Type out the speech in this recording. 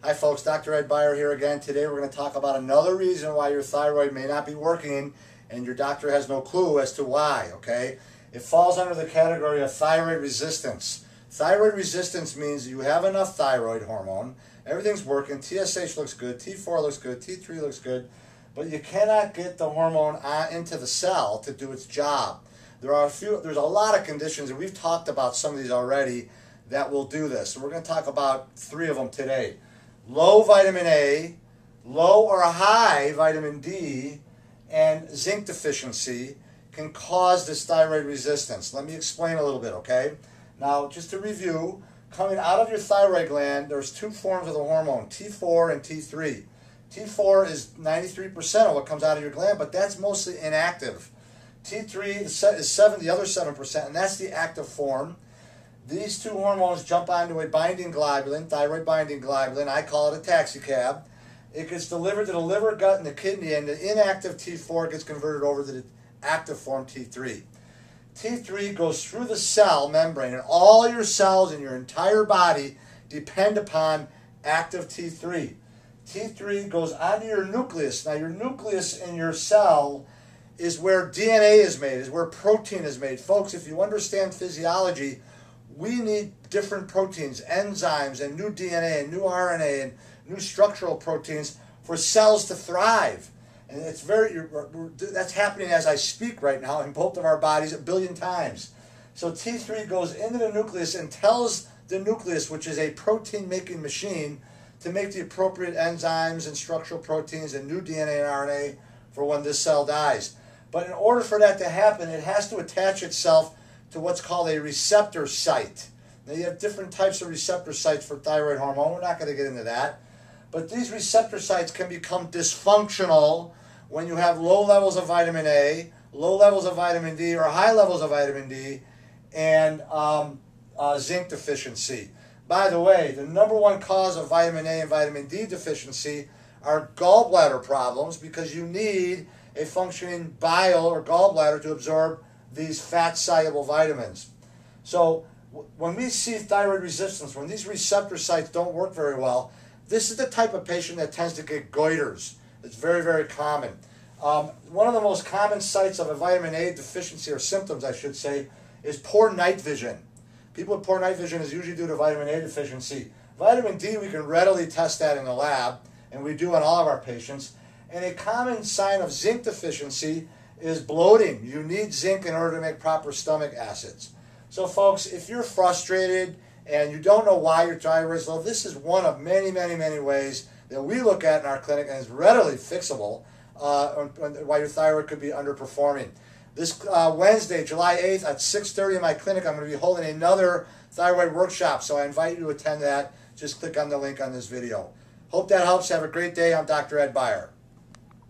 Hi folks, Dr. Ed Byer here again. Today we're going to talk about another reason why your thyroid may not be working and your doctor has no clue as to why, okay? It falls under the category of thyroid resistance. Thyroid resistance means you have enough thyroid hormone, everything's working, TSH looks good, T4 looks good, T3 looks good, but you cannot get the hormone into the cell to do its job. There's a lot of conditions, and we've talked about some of these already, that will do this. So we're going to talk about 3 of them today. Low vitamin A, low or high vitamin D, and zinc deficiency can cause this thyroid resistance. Let me explain a little bit, okay? Now, just to review, coming out of your thyroid gland, there's 2 forms of the hormone, T4 and T3. T4 is 93% of what comes out of your gland, but that's mostly inactive. T3 is the other 7%, and that's the active form. These 2 hormones jump onto a binding globulin, thyroid binding globulin. I call it a taxi cab. It gets delivered to the liver, gut, and the kidney, and the inactive T4 gets converted over to the active form T3. T3 goes through the cell membrane, and all your cells in your entire body depend upon active T3. T3 goes onto your nucleus. Now, your nucleus in your cell is where DNA is made, is where protein is made. Folks, if you understand physiology, we need different proteins, enzymes, and new DNA, and new RNA, and new structural proteins for cells to thrive. And that's happening as I speak right now in both of our bodies 1 billion times. So T3 goes into the nucleus and tells the nucleus, which is a protein-making machine, to make the appropriate enzymes and structural proteins and new DNA and RNA for when this cell dies. But in order for that to happen, it has to attach itself to what's called a receptor site. Now, you have different types of receptor sites for thyroid hormone. We're not going to get into that. But these receptor sites can become dysfunctional when you have low levels of vitamin A, low levels of vitamin D, or high levels of vitamin D, and zinc deficiency. By the way, the #1 cause of vitamin A and vitamin D deficiency are gallbladder problems, because you need a functioning bile or gallbladder to absorb these fat-soluble vitamins. So when we see thyroid resistance, when these receptor sites don't work very well, this is the type of patient that tends to get goiters. It's very, very common. One of the most common sites of a vitamin A deficiency, or symptoms I should say, is poor night vision. People with poor night vision is usually due to vitamin A deficiency. Vitamin D, we can readily test that in the lab, and we do on all of our patients. And a common sign of zinc deficiency is bloating. You need zinc in order to make proper stomach acids. So folks, if you're frustrated and you don't know why your thyroid is low, this is one of many, many, many ways that we look at in our clinic, and is readily fixable, why your thyroid could be underperforming. This Wednesday, July 8th at 6:30 in my clinic, I'm going to be holding another thyroid workshop, so I invite you to attend that. Just click on the link on this video. Hope that helps. Have a great day. I'm Dr. Ed Byer.